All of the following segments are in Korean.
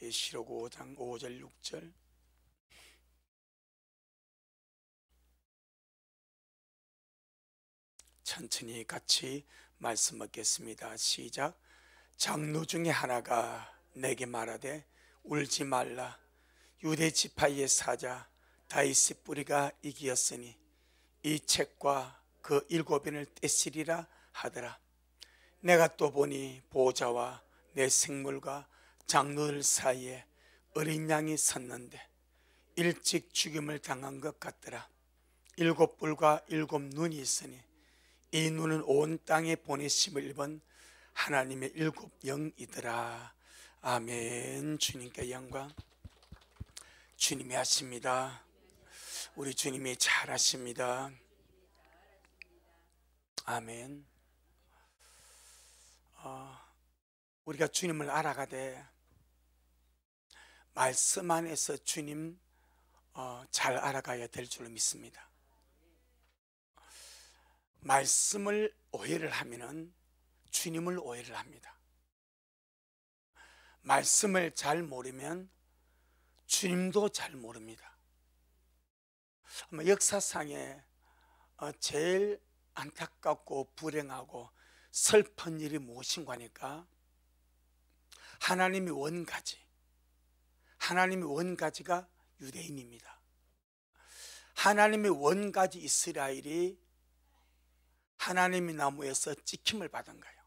계시록 5장 5절 6절. 천천히 같이 말씀 얻겠습니다. 시작. 장로 중에 하나가 내게 말하되 울지 말라. 유대 지파의 사자 다윗의 뿌리가 이기었으니 이 책과 그 7인을 떼시리라 하더라. 내가 또 보니 보좌와 내 생물과 장로들 사이에 어린 양이 섰는데 일찍 죽임을 당한 것 같더라. 7뿔과 7눈이 있으니 이 눈은 온 땅에 보내심을 입은 하나님의 7영이더라. 아멘. 주님께 영광. 주님이 하십니다. 우리 주님이 잘하십니다. 아멘. 우리가 주님을 알아가되 말씀 안에서 주님 잘 알아가야 될 줄로 믿습니다. 말씀을 오해를 하면은 주님을 오해를 합니다. 말씀을 잘 모르면 주님도 잘 모릅니다. 아마 역사상에 제일 안타깝고 불행하고 슬픈 일이 무엇인가 하니까 하나님의 원가지가 유대인입니다. 하나님의 원가지 이스라엘이 하나님의 나무에서 찍힘을 받은 거예요.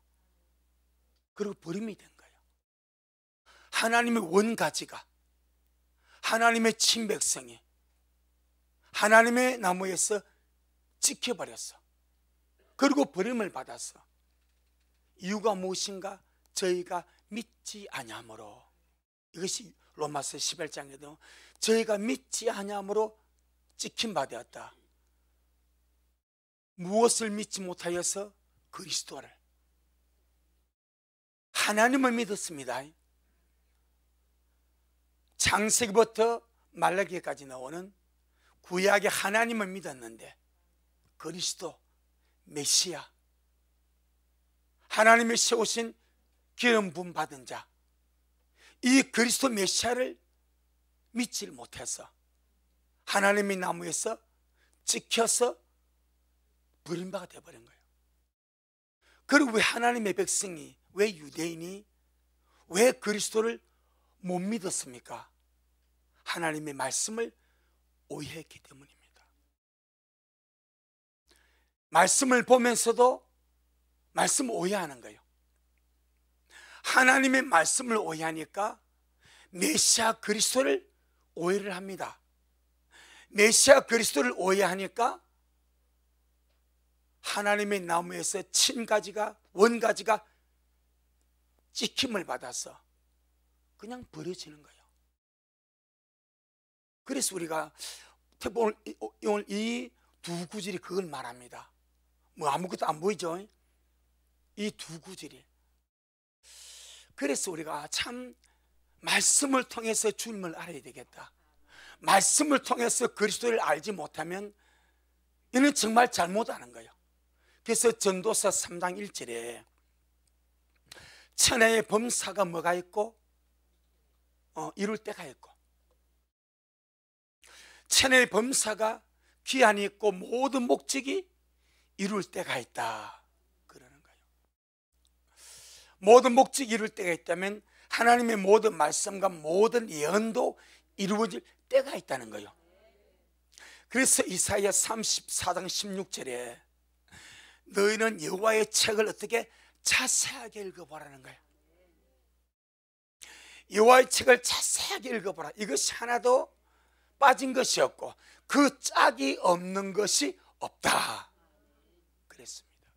그리고 버림이 된 거예요. 하나님의 원가지가, 하나님의 친백성이 하나님의 나무에서 찍혀버렸어. 그리고 버림을 받았어. 이유가 무엇인가? 저희가 믿지 아니함으로. 이것이 로마서 11장에도 저희가 믿지 아니함으로 찍힘받았다. 무엇을 믿지 못하여서? 그리스도를, 하나님을 믿었습니다. 창세기부터 말라기까지 나오는 구약의 하나님을 믿었는데 그리스도 메시아, 하나님이 세우신 기름 부음 받은 자, 이 그리스도 메시아를 믿지를 못해서 하나님의 나무에서 찍혀서 버림받아 되어버린 거예요. 그리고 왜 하나님의 백성이, 왜 유대인이, 왜 그리스도를 못 믿었습니까? 하나님의 말씀을 오해했기 때문입니다. 말씀을 보면서도 말씀 오해하는 거예요. 하나님의 말씀을 오해하니까 메시아 그리스도를 오해를 합니다. 메시아 그리스도를 오해하니까 하나님의 나무에서 친가지가, 원가지가 찍힘을 받아서 그냥 버려지는 거예요. 그래서 우리가 오늘 이 두 구절이 그걸 말합니다. 뭐 아무것도 안 보이죠? 이 두 구절이. 그래서 우리가 참 말씀을 통해서 주님을 알아야 되겠다. 말씀을 통해서 그리스도를 알지 못하면 이는 정말 잘못하는 거예요. 그래서 전도서 3장 1절에 천하의 범사가 뭐가 있고 이룰 때가 있고, 천하의 범사가 기한이 있고 모든 목적이 이룰 때가 있다 그러는 거예요. 모든 목적이 이룰 때가 있다면 하나님의 모든 말씀과 모든 예언도 이루어질 때가 있다는 거예요. 그래서 이사야 34장 16절에 너희는 여호와의 책을 어떻게 자세하게 읽어보라는 거예요. 여호와의 책을 자세하게 읽어보라. 이것이 하나도 빠진 것이 없고 그 짝이 없는 것이 없다 그랬습니다.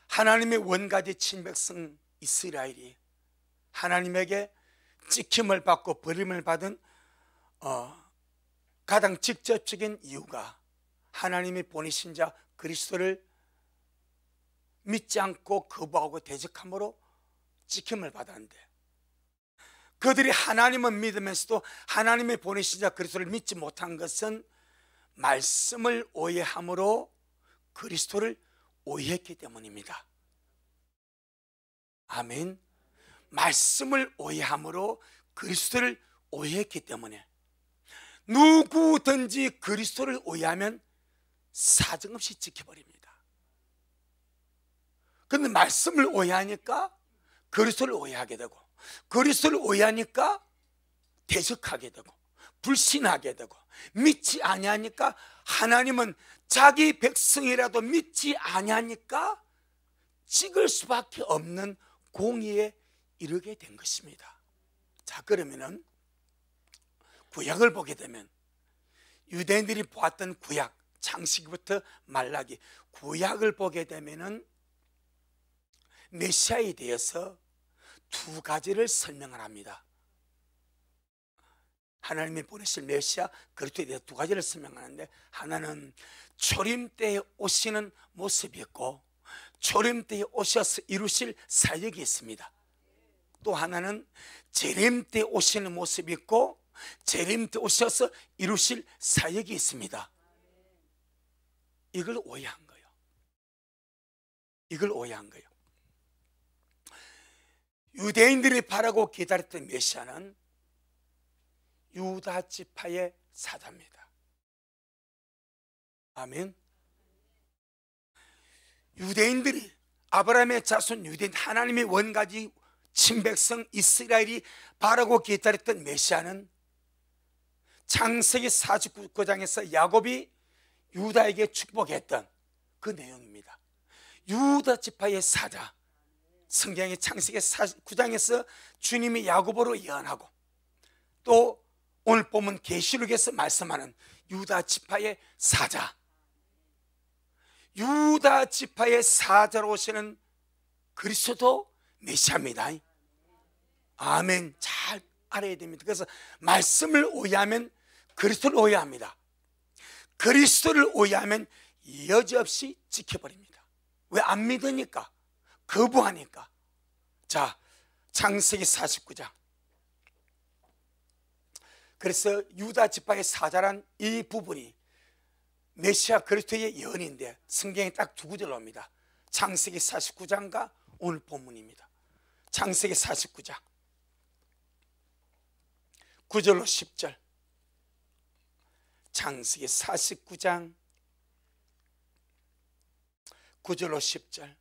하나님의 원가지 친백성 이스라엘이 하나님에게 찍힘을 받고 버림을 받은 가장 직접적인 이유가 하나님이 보내신 자 그리스도를 믿지 않고 거부하고 대적함으로 찍힘을 받았는데, 그들이 하나님을 믿으면서도 하나님의 보내신 자 그리스도를 믿지 못한 것은 말씀을 오해함으로 그리스도를 오해했기 때문입니다. 아멘. 말씀을 오해함으로 그리스도를 오해했기 때문에, 누구든지 그리스도를 오해하면 사정없이 지켜버립니다. 그런데 말씀을 오해하니까 그리스도를 오해하게 되고, 그리스도를 오해하니까 대적하게 되고, 불신하게 되고, 믿지 아니하니까, 하나님은 자기 백성이라도 믿지 아니하니까 찍을 수밖에 없는 공의에 이르게 된 것입니다. 자, 그러면은 구약을 보게 되면 유대인들이 보았던 구약, 창세기부터 말라기, 구약을 보게 되면은 메시아에 대해서 두 가지를 설명을 합니다. 하나님이 보내실 메시아 그리스도에 대해서 두 가지를 설명하는데, 하나는 초림 때에 오시는 모습이 있고, 초림 때에 오셔서 이루실 사역이 있습니다. 또 하나는 재림 때에 오시는 모습이 있고, 재림 때 오셔서 이루실 사역이 있습니다. 이걸 오해한 거예요. 이걸 오해한 거예요. 유대인들이 바라고 기다렸던 메시아는 유다 지파의 사자입니다. 아멘. 유대인들이, 아브라함의 자손 유대인, 하나님의 원가지 친백성 이스라엘이 바라고 기다렸던 메시아는 창세기 49장에서 야곱이 유다에게 축복했던 그 내용입니다. 유다 지파의 사자, 성경의 창세기 49장에서 주님이 야곱으로 예언하고, 또 오늘 보면 계시록에서 말씀하는 유다 지파의 사자, 유다 지파의 사자로 오시는 그리스도 메시아입니다. 아멘. 잘 알아야 됩니다. 그래서 말씀을 오해하면 그리스도를 오해합니다. 그리스도를 오해하면 여지없이 지켜버립니다. 왜? 안 믿으니까, 거부하니까. 자, 창세기 49장. 그래서 유다 지파의 사자란 이 부분이 메시아 그리스도의 예언인데, 성경에 딱 두 구절 옵니다. 창세기 49장과 오늘 본문입니다. 창세기 49장 9절로 10절. 창세기 49장 9절로 10절.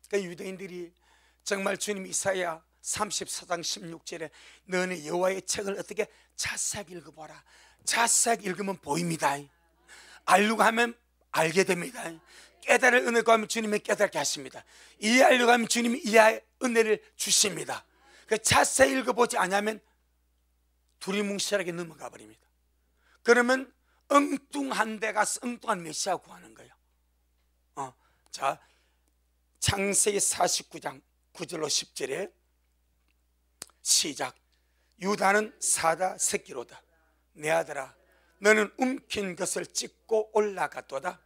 그러니까 유대인들이 정말 주님 이사야 34장 16절에 너는 여호와의 책을 어떻게 자세하게 읽어보라. 자세하게 읽으면 보입니다. 알려고 하면 알게 됩니다. 깨달을 은혜 구하면 주님이 깨닫게 하십니다. 이해하려고 하면 주님이 이해의 은혜를 주십니다. 자세히 읽어보지 않으면 두리뭉실하게 넘어가 버립니다. 그러면 엉뚱한 데 가서 엉뚱한 메시아 구하는 거예요. 자, 창세기 49장 9절로 10절에 시작. 유다는 사자 새끼로다. 내 아들아, 너는 움킨 것을 찢고 올라갔도다.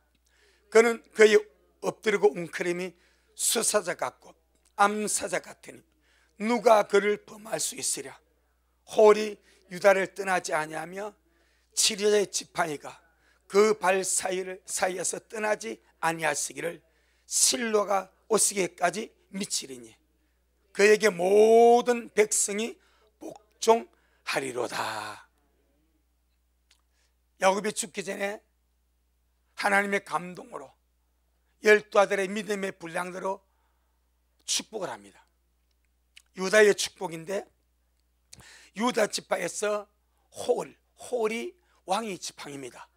그는 그의 엎드리고 웅크림이 수사자 같고 암사자 같으니 누가 그를 범할 수 있으랴. 홀이 유다를 떠나지 아니하며 7여의 지팡이가 그 발 사이에서 떠나지 아니하시기를 실로가 오시기까지 미치리니 그에게 모든 백성이 복종하리로다. 야곱이 죽기 전에 하나님의 감동으로 12아들의 믿음의 분량대로 축복을 합니다. 유다의 축복인데, 유다 지파에서 홀이 왕의 지팡입니다.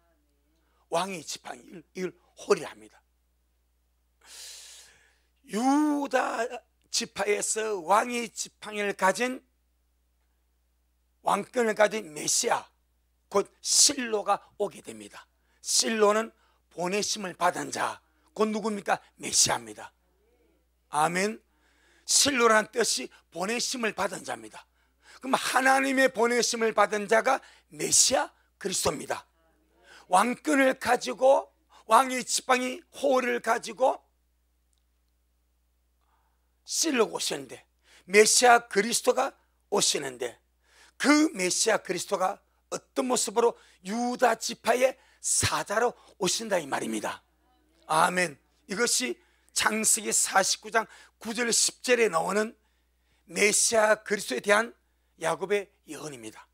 왕의 지팡이, 이걸 홀이랍니다. 유다 지파에서 왕의 지팡이를 가진, 왕권을 가진 메시아, 곧 실로가 오게 됩니다. 실로는 보내심을 받은 자, 곧 누굽니까? 메시아입니다. 아멘. 실로라는 뜻이 보내심을 받은 자입니다. 그럼 하나님의 보내심을 받은 자가 메시아 그리스도입니다. 왕권을 가지고, 왕의 지팡이 호를 가지고 실로가 오시는데, 메시아 그리스도가 오시는데, 그 메시아 그리스도가 어떤 모습으로? 유다 지파의 사자로 오신다 이 말입니다. 아멘. 이것이 창세기 49장 9절 10절에 나오는 메시아 그리스도에 대한 야곱의 예언입니다.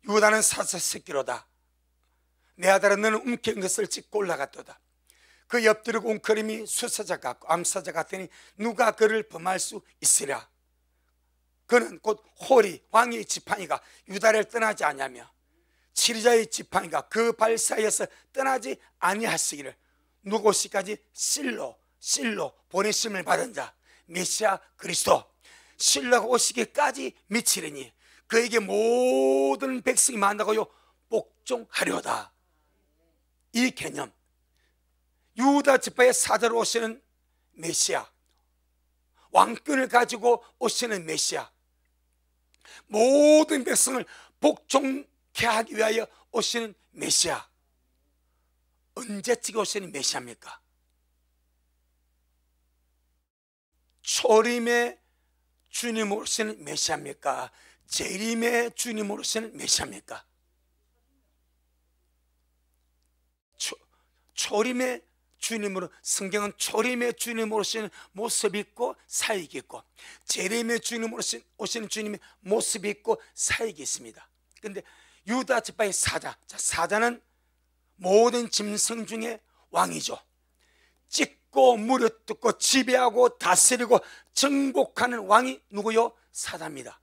유다는 사자 새끼로다. 내 아들아 너는 움켜쥔 것을 찢고 올라갔도다. 그 엎드리고 웅크림이 수사자 같고 암사자 같으니 누가 그를 범할 수 있으랴. 그는 곧 홀이 왕의 지팡이가 유다를 떠나지 아니하며 치리자의 지팡이가 그 발 사이에서 떠나지 아니하시기를 누구 시까지 실로 보내심을 받은 자 메시아 그리스도 실로가 오시기까지 미치리니 그에게 모든 백성이 만나고요 복종하려다. 이 개념, 유다 지파의 사자로 오시는 메시아, 왕권을 가지고 오시는 메시아, 모든 백성을 복종케 하기 위하여 오시는 메시아. 언제쯤 오시는 메시아입니까? 초림의 주님으로 오시는 메시아입니까? 재림의 주님으로 오시는 메시아입니까? 초림의 주님으로, 성경은 초림의 주님으로 오시는 모습이 있고 사역이 있고 재림의 주님으로 오시는 주님의 모습이 있고 사역이 있습니다. 그런데 유다 지파의 사자는 모든 짐승 중에 왕이죠. 찢고 무릇뜯고 지배하고 다스리고 정복하는 왕이 누구요? 사자입니다.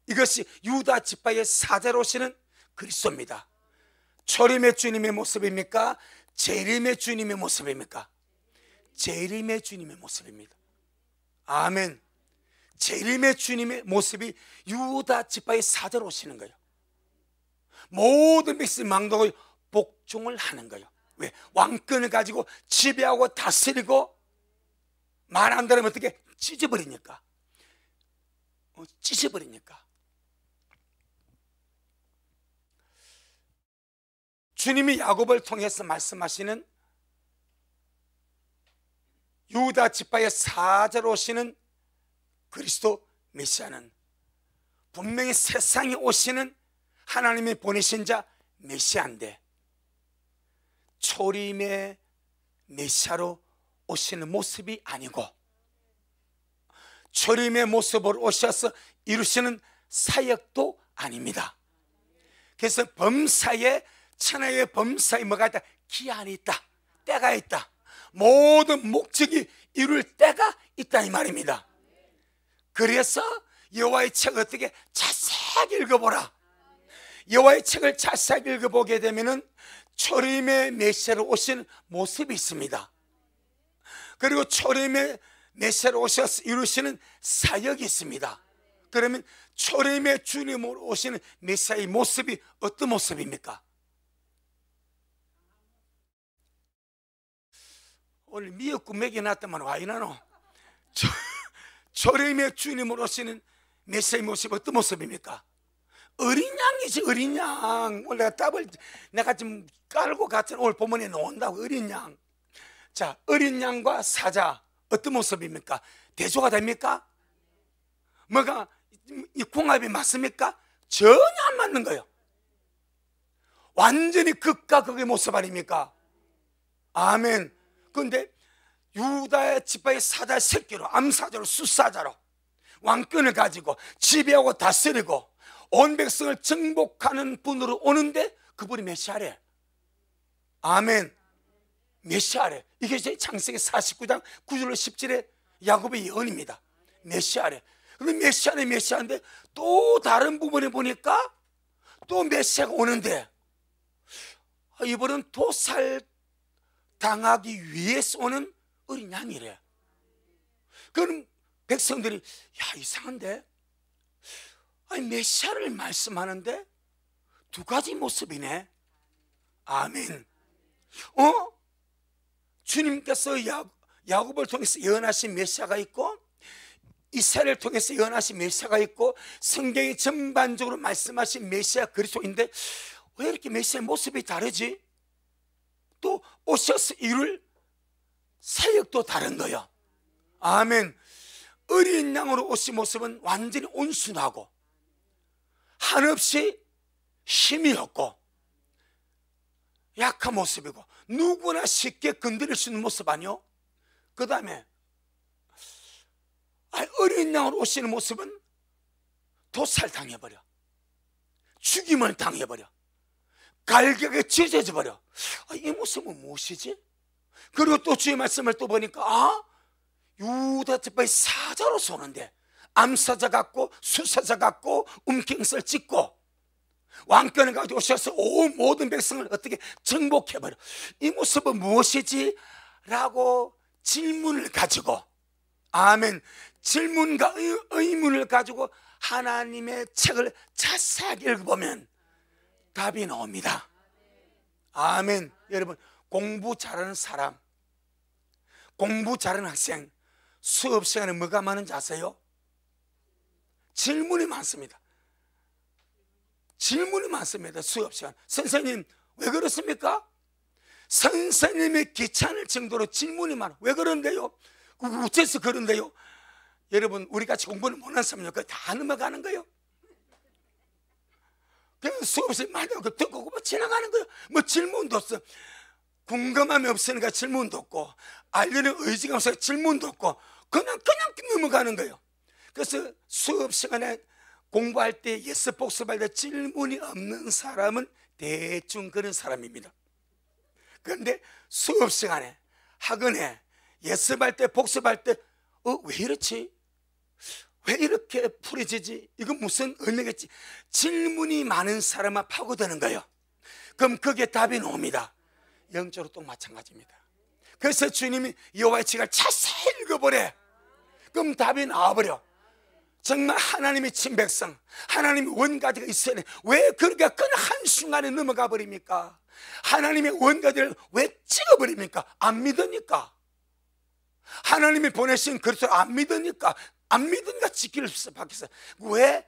이것이 유다 지파의 사자로 오시는 그리스도입니다. 초림의 주님의 모습입니까? 재림의 주님의 모습입니까? 재림의 주님의 모습입니다. 아멘. 재림의 주님의 모습이 유다 지파의 사자로 오시는 거예요. 모든 백성이 망독하고 복종을 하는 거예요. 왜? 왕권을 가지고 지배하고 다스리고 말 안 들으면 어떻게 찢어버리니까. 찢어버리니까. 주님이 야곱을 통해서 말씀하시는 유다 지파의 사자로 오시는 그리스도 메시아는 분명히 세상에 오시는 하나님이 보내신 자 메시아인데 초림의 메시아로 오시는 모습이 아니고 초림의 모습으로 오셔서 이루시는 사역도 아닙니다. 그래서 범사에, 천하의 범사에 뭐가 있다? 기한이 있다, 때가 있다, 모든 목적이 이룰 때가 있다 이 말입니다. 그래서 여호와의 책을 어떻게 자세하게 읽어보라. 여호와의 책을 자세하게 읽어보게 되면은 초림의 메시아로 오신 모습이 있습니다. 그리고 초림의 메시아로 오셔서 이루시는 사역이 있습니다. 그러면 초림의 주님으로 오시는 메시아의 모습이 어떤 모습입니까? 오늘 미역국 먹여놨더만 와 이나노. 초림의 주님으로 오시는 메시아의 모습이 어떤 모습입니까? 어린 양이지, 어린 양. 오늘 내가 지금 깔고 같은 오늘 본문에 나온다고. 어린 양. 자, 어린 양과 사자 어떤 모습입니까? 대조가 됩니까? 뭐가 이 궁합이 맞습니까? 전혀 안 맞는 거예요. 완전히 극과 극의 모습 아닙니까? 아멘. 그런데 유다의 지파의 사자 새끼로, 암사자로, 수사자로 왕권을 가지고 지배하고 다스리고 온 백성을 정복하는 분으로 오는데 그분이 메시아래. 아멘. 메시아래. 이게 창세기 49장 9절로 10절의 야곱의 예언입니다. 메시아래. 그런데 메시아는 메시아인데 또 다른 부분에 보니까 또 메시아가 오는데 이번은 도살 당하기 위해서 오는 어린 양이래. 그럼 백성들이 야 이상한데, 아니 메시아를 말씀하는데 두 가지 모습이네. 아멘. 주님께서 야곱을 통해서 예언하신 메시아가 있고 이스라엘을 통해서 예언하신 메시아가 있고 성경이 전반적으로 말씀하신 메시아 그리스도인데 왜 이렇게 메시아의 모습이 다르지? 또 오셔서 이룰 사역도 다른 거예요. 아멘. 어린 양으로 오신 모습은 완전히 온순하고 한없이 힘이 없고 약한 모습이고 누구나 쉽게 건드릴 수 있는 모습 아니요? 그 다음에 어린 주민당으로 오시는 모습은 도살당해버려, 죽임을 당해버려, 갈격에 찢어져 버려. 이 모습은 무엇이지? 그리고 또 주의 말씀을 또 보니까 유다 지파의 사자로서 오는데, 암사자 같고 수사자 같고 움경설 찍고 왕권을 가지고 오셔서 온 모든 백성을 어떻게 정복해버려. 이 모습은 무엇이지? 라고 질문을 가지고, 아멘, 질문과 의문을 가지고 하나님의 책을 자세하게 읽어보면 답이 나옵니다. 아멘. 여러분, 공부 잘하는 사람, 공부 잘하는 학생, 수업 시간에 뭐가 많은지 아세요? 질문이 많습니다. 질문이 많습니다. 수업 시간. 선생님, 왜 그렇습니까? 선생님이 귀찮을 정도로 질문이 많아. 왜 그런데요? 어째서 그런데요? 여러분, 우리 같이 공부를 못하는 사람은요, 다 넘어가는 거예요. 그냥 수업을 많이 듣고 지나가는 거예요. 뭐 질문도 없어. 궁금함이 없으니까 질문도 없고, 알려는 의지가 없어서 질문도 없고, 그냥 넘어가는 거예요. 그래서 수업 시간에 공부할 때, 예습 복습할 때 질문이 없는 사람은 대충 그런 사람입니다. 그런데 수업 시간에, 학원에, 예습할 때, 복습할 때 왜 이렇지? 왜 이렇게 풀어지지? 이건 무슨 의미겠지? 질문이 많은 사람만 파고드는 거예요. 그럼 그게 답이 나옵니다. 영적으로 또 마찬가지입니다. 그래서 주님이 여호와의 책을 자세히 읽어보래. 그럼 답이 나와버려. 정말 하나님의 친백성, 하나님의 원가지가 있어야 돼. 왜 그렇게 그냥 한순간에 넘어가 버립니까? 하나님의 원가지를 왜 찍어버립니까? 안 믿으니까. 하나님이 보내신 그리스도를 안 믿으니까. 안 믿으니까 지킬 수밖에 없어요. 왜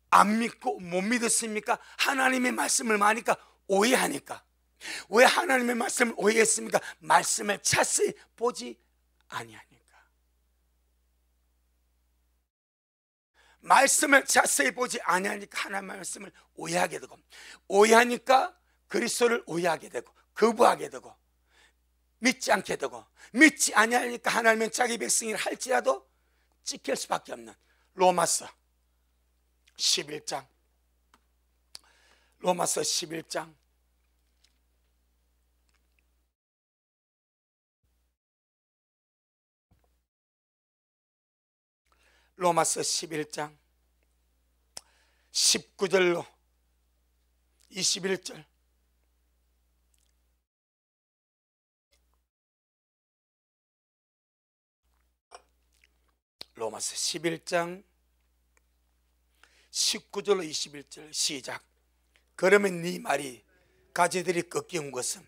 안 믿고 못 믿었습니까? 하나님의 말씀을 많으니까, 오해하니까. 왜 하나님의 말씀을 오해했습니까? 말씀을 자세히 보지 아니하니까. 말씀을 자세히 보지 아니하니까 하나님의 말씀을 오해하게 되고, 오해하니까 그리스도를 오해하게 되고, 거부하게 되고, 믿지 않게 되고, 믿지 아니하니까 하나님은 자기 백성이라 할지라도 지킬 수밖에 없는 로마서 11장, 로마서 11장 로마서 11장 19절로 21절. 로마서 11장 19절로 21절 시작. 그러면 네 말이 가지들이 꺾이운 것은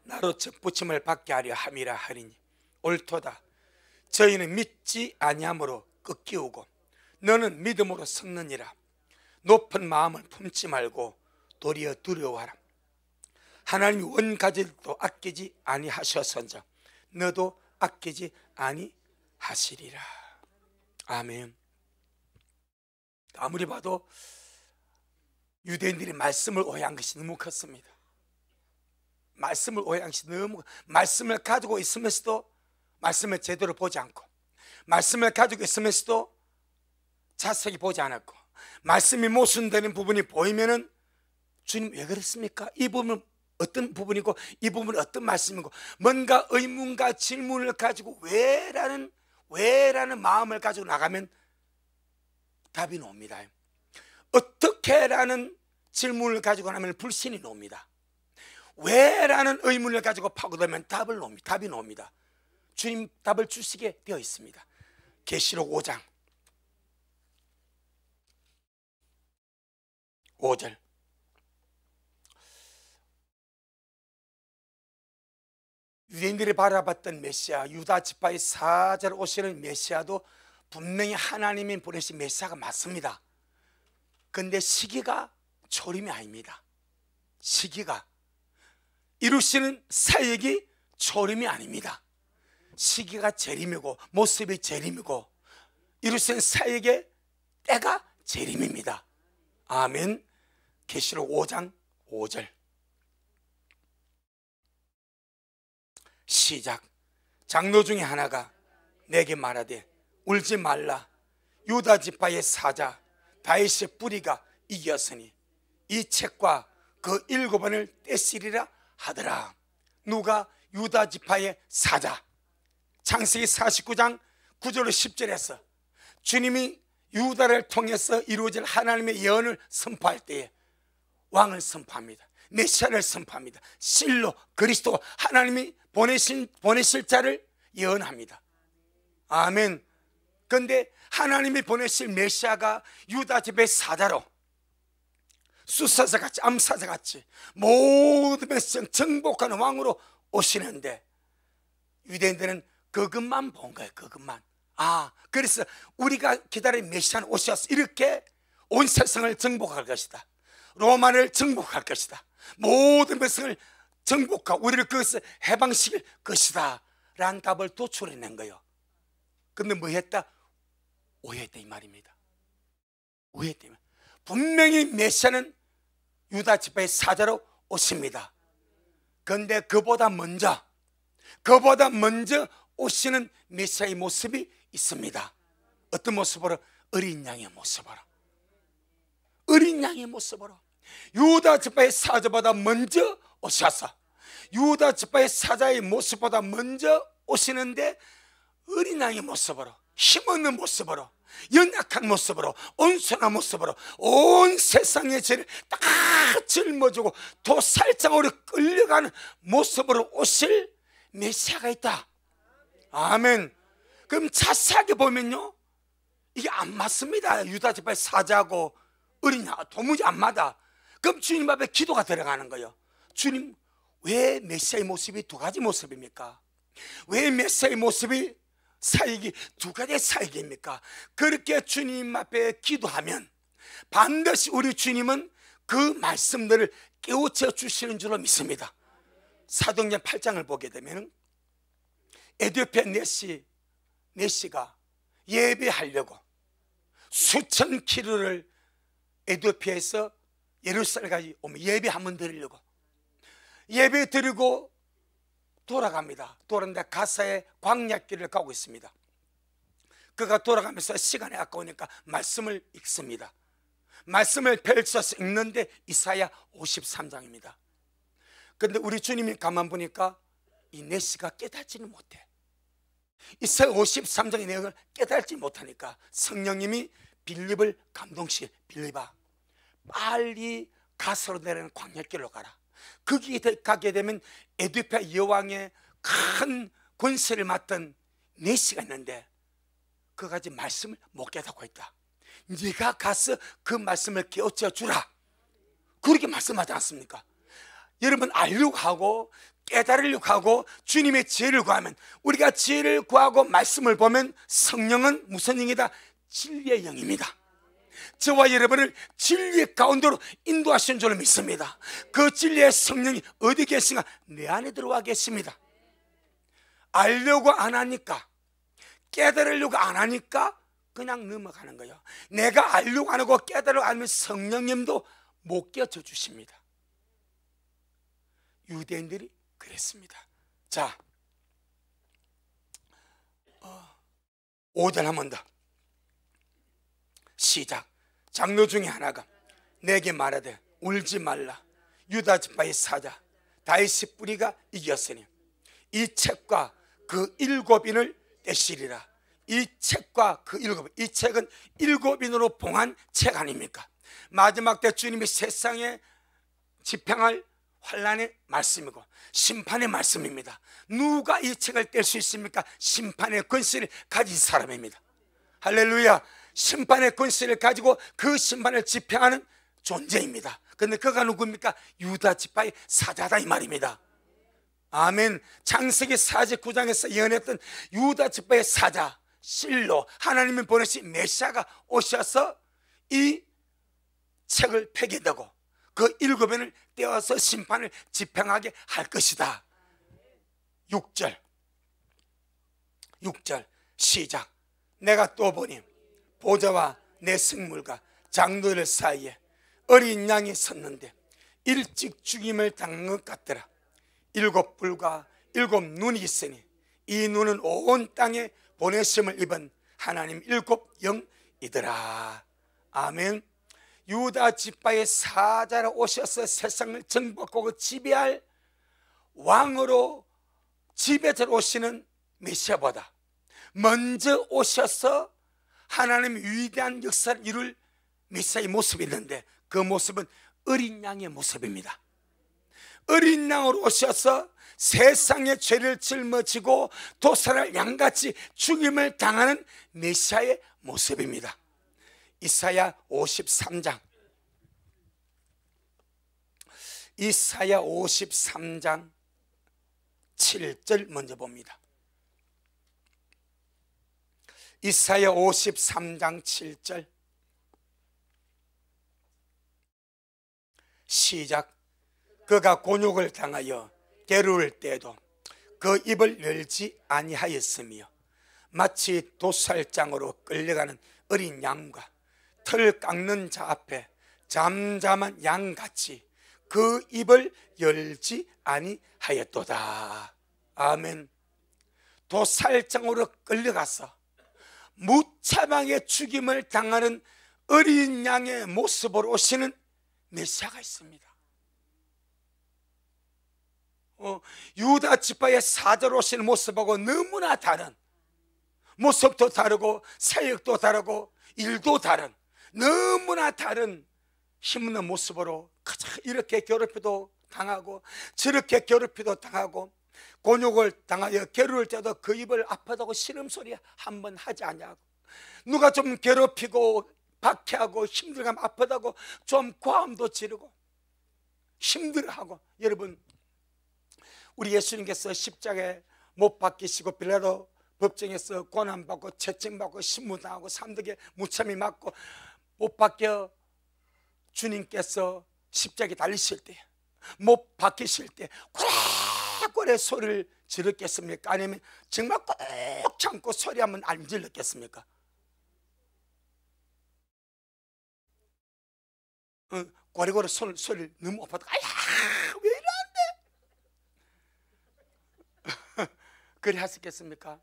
나로 접붙임을 받게 하려 함이라 하리니 옳도다. 저희는 믿지 아니함으로 꺾이우고 너는 믿음으로 섰느니라. 높은 마음을 품지 말고 도리어 두려워하라. 하나님이 원 가지들도 아끼지 아니하셨은즉 너도 아끼지 아니하시리라. 아멘. 아무리 봐도 유대인들이 말씀을 오해한 것이 너무 컸습니다. 말씀을 오해한 것이 너무, 말씀을 가지고 있으면서도 말씀을 제대로 보지 않고, 말씀을 가지고 있으면서도 자세히 보지 않았고, 말씀이 모순되는 부분이 보이면은 주님 왜 그랬습니까? 이 부분은 어떤 부분이고 이 부분은 어떤 말씀이고, 뭔가 의문과 질문을 가지고 왜라는 마음을 가지고 나가면 답이 나옵니다. 어떻게라는 질문을 가지고 나면 불신이 나옵니다. 왜라는 의문을 가지고 파고들면 답이 나옵니다. 주님 답을 주시게 되어 있습니다. 계시록 5장 5절. 유대인들이 바라봤던 메시아, 유다 지파의 사자로 오시는 메시아도 분명히 하나님이 보내신 메시아가 맞습니다. 그런데 시기가 초림이 아닙니다. 시기가 이루시는 사역이 초림이 아닙니다. 시기가 재림이고 모습이 재림이고 이루시는 사역의 때가 재림입니다. 아멘. 계시록 5장 5절 시작. 장로 중에 하나가 내게 말하되 울지 말라. 유다 지파의 사자 다윗의 뿌리가 이겼으니 이 책과 그 7권을 떼시리라 하더라. 누가? 유다 지파의 사자. 창세기 49장 9절로 10절에서 주님이 유다를 통해서 이루어질 하나님의 예언을 선포할 때에 왕을 선포합니다. 메시아를 선포합니다. 실로 그리스도 하나님이 보내실 자를 예언합니다. 아멘. 그런데 하나님이 보내실 메시아가 유다 지파의 사자로 수사자같이 암사자같이 모든 백성 정복하는 왕으로 오시는데 유대인들은 그것만 본 거예요. 그것만. 그래서 우리가 기다린 메시아는 오셔서 이렇게 온 세상을 정복할 것이다. 로마를 정복할 것이다. 모든 백성을 정복하고 우리를 그것을 해방시킬 것이다 라는 답을 도출해낸 거예요. 근데 뭐 했다? 오해했다 이 말입니다. 오해했다. 분명히 메시아는 유다 지파의 사자로 오십니다. 그런데 그보다 먼저 오시는 메시아의 모습이 있습니다. 어떤 모습으로? 어린 양의 모습으로. 어린 양의 모습으로 유다 지파의 사자보다 먼저 오셔서 유다 지파의 사자의 모습보다 먼저 오시는데 어린 양의 모습으로, 힘없는 모습으로, 연약한 모습으로, 온순한 모습으로 온 세상의 죄를 다 짊어지고 도살장으로 끌려가는 모습으로 오실 메시아가 있다. 아멘. 그럼 자세하게 보면요, 이게 안 맞습니다. 유다 지파의 사자하고 어린 양 도무지 안 맞아. 그럼 주님 앞에 기도가 들어가는 거예요. 주님, 왜 메시아의 모습이 두 가지 모습입니까? 왜 메시아의 모습이 사역이 두 가지 사역입니까? 그렇게 주님 앞에 기도하면 반드시 우리 주님은 그 말씀들을 깨우쳐 주시는 줄로 믿습니다. 사도행전 8장을 보게 되면 에티오피아 네시가 예배하려고 수천 킬로를 에티오피아에서 예루살렘까지 오면 예배 한번 드리려고 예배 드리고 돌아갑니다. 돌아가는데 가사의 광야길을 가고 있습니다. 그가 돌아가면서 시간이 아까우니까 말씀을 읽습니다. 말씀을 펼쳐서 읽는데 이사야 53장입니다. 그런데 우리 주님이 가만 보니까 이 네시가 깨닫지는 못해. 이사야 53장의 내용을 깨닫지 못하니까 성령님이 빌립을 감동시켜, 빌립아, 빨리 가스로 내리는 광야길로 가라. 거기에 가게 되면 에티오피아 여왕의 큰 권세를 맡던 네시가 있는데 그가 지금 말씀을 못 깨닫고 있다. 네가 가서 그 말씀을 깨우쳐 주라. 그렇게 말씀하지 않습니까? 여러분, 알려고 하고 깨달으려고 하고 주님의 지혜를 구하면, 우리가 지혜를 구하고 말씀을 보면 성령은 무슨 영이다? 진리의 영입니다. 저와 여러분을 진리의 가운데로 인도하시는 줄로 믿습니다. 그 진리의 성령이 어디 계신가? 내 안에 들어와 계십니다. 알려고 안 하니까, 깨달으려고 안 하니까 그냥 넘어가는 거예요. 내가 알려고 안 하고 깨달으려고 하면 성령님도 못 깨워줘 주십니다. 유대인들이 그랬습니다. 자, 5절 한 번 더 시작. 장로 중에 하나가 내게 말하되 울지 말라. 유다 지파의 사자 다윗의 뿌리가 이겼으니 이 책과 그 7인을 떼시리라. 이 책과 그 7인, 이 책은 7인으로 봉한 책 아닙니까? 마지막 때 주님이 세상에 집행할 환란의 말씀이고 심판의 말씀입니다. 누가 이 책을 뗄 수 있습니까? 심판의 권세를 가진 사람입니다. 할렐루야. 심판의 권세를 가지고 그 심판을 집행하는 존재입니다. 그런데 그가 누굽니까? 유다 지파의 사자다 이 말입니다. 아멘. 창세기 49장에서 예언했던 유다 지파의 사자 실로 하나님이 보내신 메시아가 오셔서 이 책을 폐기되고 그 7인을 떼어서 심판을 집행하게 할 것이다. 6절 시작. 내가 또 보니 보좌와 내 생물과 장로들 사이에 어린 양이 섰는데 일찍 죽임을 당한 것 같더라. 7뿔과 7 눈이 있으니 이 눈은 온 땅에 보내심을 입은 하나님 일곱 영이더라. 아멘. 유다 지파의 사자로 오셔서 세상을 정복하고 지배할 왕으로 집에 들어오시는 메시아보다 먼저 오셔서 하나님의 위대한 역사를 이룰 메시아의 모습이 있는데, 그 모습은 어린 양의 모습입니다. 어린 양으로 오셔서 세상의 죄를 짊어지고 도살할 양같이 죽임을 당하는 메시아의 모습입니다. 이사야 53장, 이사야 53장 7절 먼저 봅니다. 이사야 53장 7절 시작. 그가 곤욕을 당하여 괴로울 때에도 그 입을 열지 아니하였으며 마치 도살장으로 끌려가는 어린 양과 털 깎는 자 앞에 잠잠한 양같이 그 입을 열지 아니하였도다. 아멘. 도살장으로 끌려가서 무차방의 죽임을 당하는 어린 양의 모습으로 오시는 메시아가 있습니다. 유다 지파의 사자로 오시는 모습하고 너무나 다른, 모습도 다르고 사역도 다르고 일도 다른, 너무나 다른 힘없는 모습으로 이렇게 괴롭히도 당하고 저렇게 괴롭히도 당하고 곤욕을 당하여 괴로울 때도 그 입을 아프다고 시름소리 한 번 하지 않냐고, 누가 좀 괴롭히고 박해하고 힘들면 아프다고 좀 고함도 지르고 힘들어하고. 여러분, 우리 예수님께서 십자가에 못 박히시고 빌라도 법정에서 고난받고 채찍받고 신문당하고 삼덕에 무참히 맞고 못 박혀 주님께서 십자가에 달리실 때, 못 박히실 때 고래고래 소리를 지르겠습니까? 아니면 정말 꼭 참고 소리 한번 안 질렀겠습니까? 고래고래 소리를 너무 아파서 아야 왜 이러는데 그래 하셨겠습니까?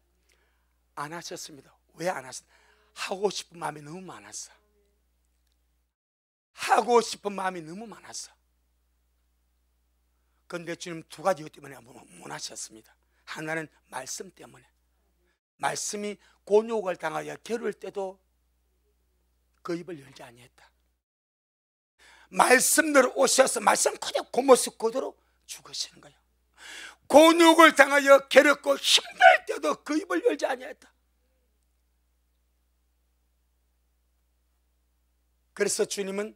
안 하셨습니다. 왜 안 하셨어요? 하고 싶은 마음이 너무 많았어. 하고 싶은 마음이 너무 많았어. 그런데 주님 두 가지 이유 때문에 못 하셨습니다. 하나는 말씀 때문에. 말씀이 곤욕을 당하여 괴로울 때도 그 입을 열지 아니했다. 말씀대로 오셔서 말씀 그대로 그 모습 그대로 죽으시는 거예요. 곤욕을 당하여 괴롭고 힘들 때도 그 입을 열지 아니했다. 그래서 주님은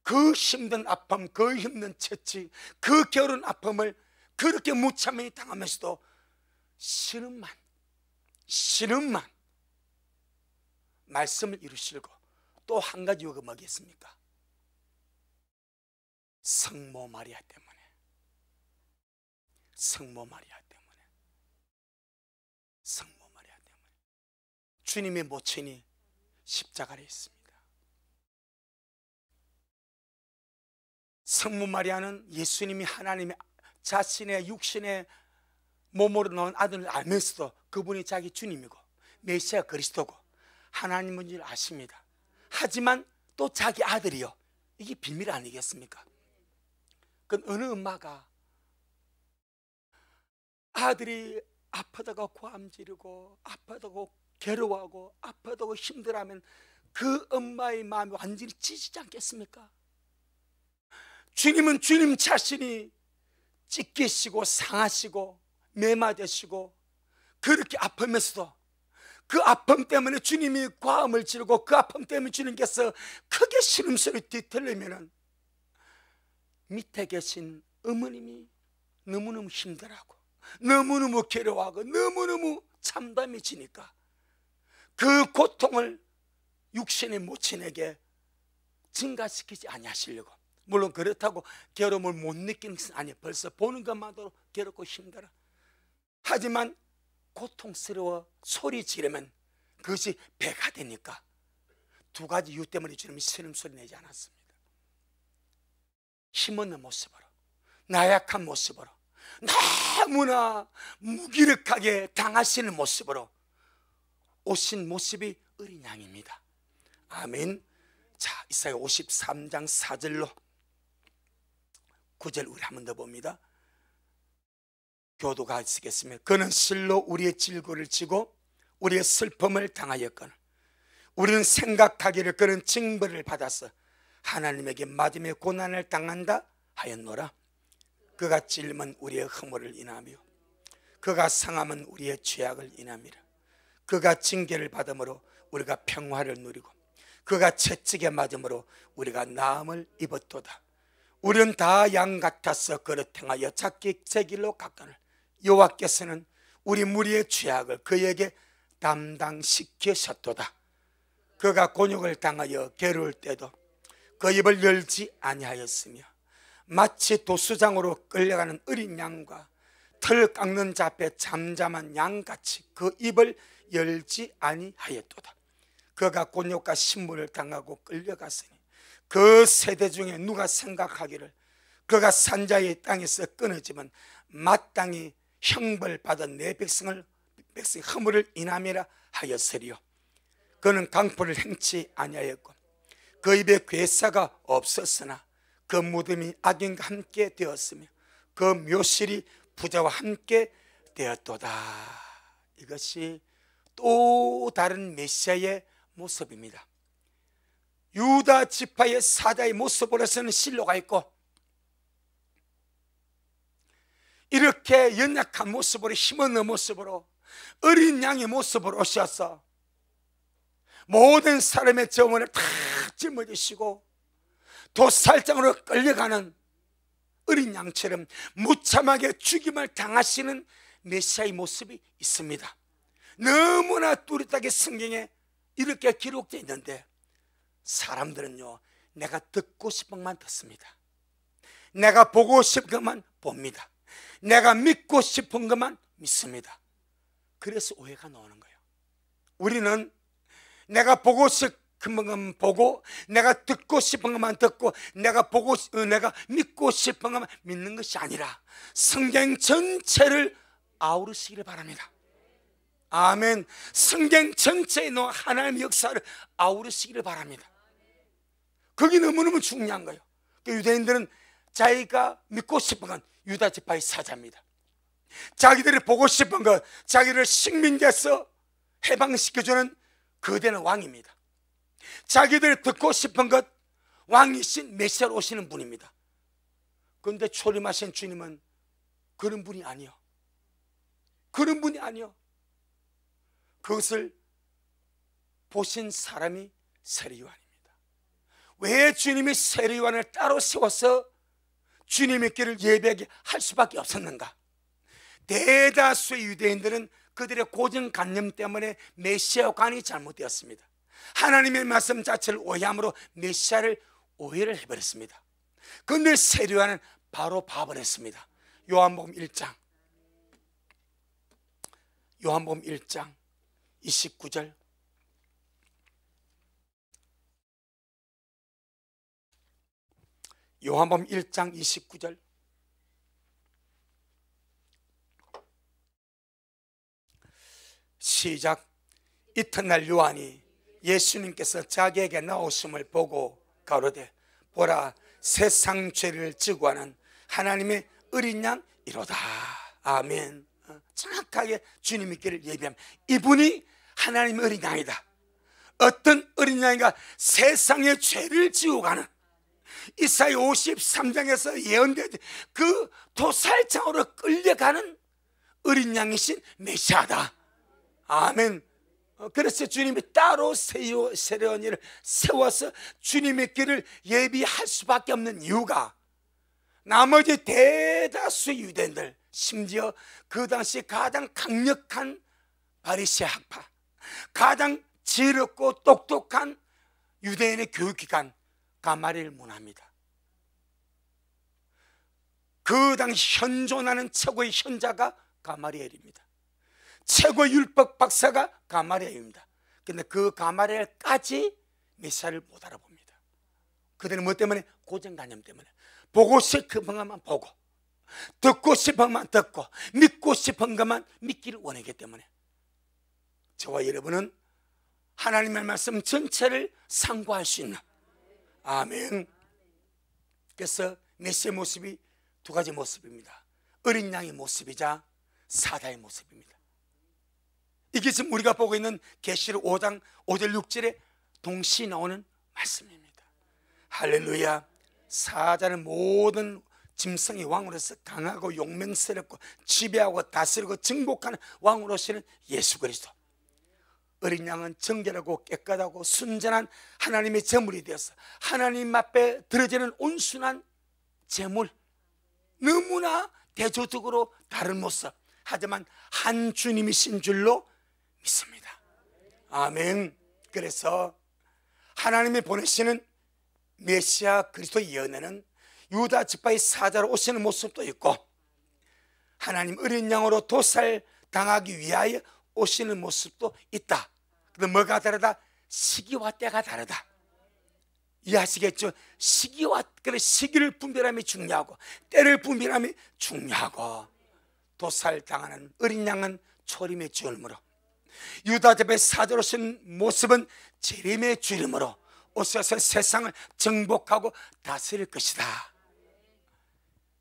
그 힘든 아픔, 그 힘든 채찍, 그 겨운 아픔을 그렇게 무참히 당하면서도 신음만 말씀을 이루시고, 또 한 가지 이유가 뭐겠습니까? 성모 마리아 때문에. 성모 마리아 때문에. 성모 마리아 때문에. 주님의 모친이 십자가에 있습니다. 성모 마리아는 예수님이 하나님의 자신의 육신의 몸으로 나온 아들을 알면서도 그분이 자기 주님이고 메시아 그리스도고 하나님인 줄 아십니다. 하지만 또 자기 아들이요, 이게 비밀 아니겠습니까? 그건 어느 엄마가 아들이 아프다고 고함 지르고 아프다고 괴로워하고 아프다고 힘들어하면 그 엄마의 마음이 완전히 찢어지지 않겠습니까? 주님은 주님 자신이 찢기시고 상하시고 매맞으시고 그렇게 아프면서도 그 아픔 때문에 주님이 고함을 지르고 그 아픔 때문에 주님께서 크게 신음소리 뒤틀리면 밑에 계신 어머님이 너무너무 힘들어하고 너무너무 괴로워하고 너무너무 참담이 지니까 그 고통을 육신의 모친에게 증가시키지 아니하시려고. 물론 그렇다고 괴로움을 못 느끼는 것은 아니에요. 벌써 보는 것만으로 괴롭고 힘들어. 하지만 고통스러워 소리 지르면 그것이 배가 되니까 두 가지 이유 때문에 주님이 신음소리 내지 않았습니다. 힘없는 모습으로, 나약한 모습으로, 너무나 무기력하게 당하시는 모습으로 오신 모습이 어린 양입니다. 아멘. 자, 이사야 53장 4절로 9절 우리 한 번 더 봅니다. 교도가 쓰겠으면 그는 실로 우리의 질고를 지고 우리의 슬픔을 당하였거늘 우리는 생각하기를 그는 징벌을 받아서 하나님에게 맞으며 고난을 당한다 하였노라. 그가 찔림은 우리의 허물을 인하며 그가 상함은 우리의 죄악을 인함이라. 그가 징계를 받음으로 우리가 평화를 누리고 그가 채찍에 맞음으로 우리가 나음을 입었도다. 우리는 다 양 같아서 그릇 행하여 자기 제 길로 갔거늘 여호와께서는 우리 무리의 죄악을 그에게 담당시키셨도다. 그가 곤욕을 당하여 괴로울 때도 그 입을 열지 아니하였으며 마치 도수장으로 끌려가는 어린 양과 털 깎는 자 앞에 잠잠한 양같이 그 입을 열지 아니하였도다. 그가 곤욕과 신물을 당하고 끌려갔으니 그 세대 중에 누가 생각하기를 그가 산자의 땅에서 끊어지면 마땅히 형벌받은 내 백성의 허물을 인함이라 하였으리요. 그는 강포를 행치 아니하였고 그 입에 괴사가 없었으나 그 무덤이 악인과 함께 되었으며 그 묘실이 부자와 함께 되었도다. 이것이 또 다른 메시아의 모습입니다. 유다 지파의 사자의 모습으로서는 실로가 있고 이렇게 연약한 모습으로 힘없는 모습으로 어린 양의 모습으로 오셔서 모든 사람의 정원을 다 짊어지시고 도살장으로 끌려가는 어린 양처럼 무참하게 죽임을 당하시는 메시아의 모습이 있습니다. 너무나 뚜렷하게 성경에 이렇게 기록되어 있는데 사람들은요, 내가 듣고 싶은 것만 듣습니다. 내가 보고 싶은 것만 봅니다. 내가 믿고 싶은 것만 믿습니다. 그래서 오해가 나오는 거예요. 우리는 내가 보고 싶은 것만 보고 내가 듣고 싶은 것만 듣고 내가 믿고 싶은 것만 믿는 것이 아니라 성경 전체를 아우르시기를 바랍니다. 아멘. 성경 전체에 놓은 하나님의 역사를 아우르시기를 바랍니다. 그게 너무너무 중요한 거예요. 유대인들은 자기가 믿고 싶은 건 유다 지파의 사자입니다. 자기들이 보고 싶은 것, 자기를 식민지에서 해방시켜주는 거대한 왕입니다. 자기들이 듣고 싶은 것, 왕이신 메시아로 오시는 분입니다. 그런데 초림하신 주님은 그런 분이 아니요. 그런 분이 아니요. 그것을 보신 사람이 세례요한입니다. 왜 주님이 세례요한을 따로 세워서 주님의 길을 예배하게 할 수밖에 없었는가? 대다수의 유대인들은 그들의 고정관념 때문에 메시아관이 잘못되었습니다. 하나님의 말씀 자체를 오해함으로 메시아를 오해를 해버렸습니다. 그런데 세례요한은 바로 봐버렸습니다. 요한복음 1장 29절 요한복음 1장 29절 시작. 이튿날 요한이 예수님께서 자기에게 나오심을 보고 가로되 보라 세상 죄를 지고하는 하나님의 어린 양 이로다. 아멘. 정확하게 주님의 길을 예비하면 이분이 하나님의 어린 양이다. 어떤 어린 양이가 세상의 죄를 지고 가는 이사야 53장에서 예언된 그 도살장으로 끌려가는 어린 양이신 메시아다. 아멘. 그래서 주님이 따로 세례요한을 세워서 주님의 길을 예비할 수밖에 없는 이유가 나머지 대다수 유대인들, 심지어 그 당시 가장 강력한 바리새 학파, 가장 지혜롭고 똑똑한 유대인의 교육기관 가말리엘 문화입니다. 그 당시 현존하는 최고의 현자가 가말리엘입니다. 최고의 율법 박사가 가말리엘입니다. 그런데 그 가말리엘까지 메시아를 못 알아봅니다. 그들은 뭐 때문에? 고정관념 때문에. 보고 싶은 것만 보고 듣고 싶은 것만 듣고 믿고 싶은 것만 믿기를 원하기 때문에 저와 여러분은 하나님의 말씀 전체를 상고할 수 있는, 아멘. 그래서 메시아의 모습이 두 가지 모습입니다. 어린 양의 모습이자 사자의 모습입니다. 이게 지금 우리가 보고 있는 계시록 5장 5절 6절에 동시에 나오는 말씀입니다. 할렐루야. 사자는 모든 짐승의 왕으로서 강하고 용맹스럽고 지배하고 다스리고 정복하는 왕으로서는 예수 그리스도. 어린 양은 정결하고 깨끗하고 순전한 하나님의 제물이 되어서 하나님 앞에 드려지는 온순한 제물, 너무나 대조적으로 다른 모습, 하지만 한 주님이신 줄로 믿습니다. 아멘. 그래서 하나님이 보내시는 메시아 그리스도의 연애는 유다 지파의 사자로 오시는 모습도 있고, 하나님 어린 양으로 도살당하기 위하여 오시는 모습도 있다. 근데 뭐가 다르다? 시기와 때가 다르다. 이해하시겠죠? 시기를 분별함이 중요하고 때를 분별함이 중요하고, 도살당하는 어린 양은 초림의 주름으로, 유다 지파의 사자로 오신 모습은 재림의 주름으로 오셔서 세상을 정복하고 다스릴 것이다.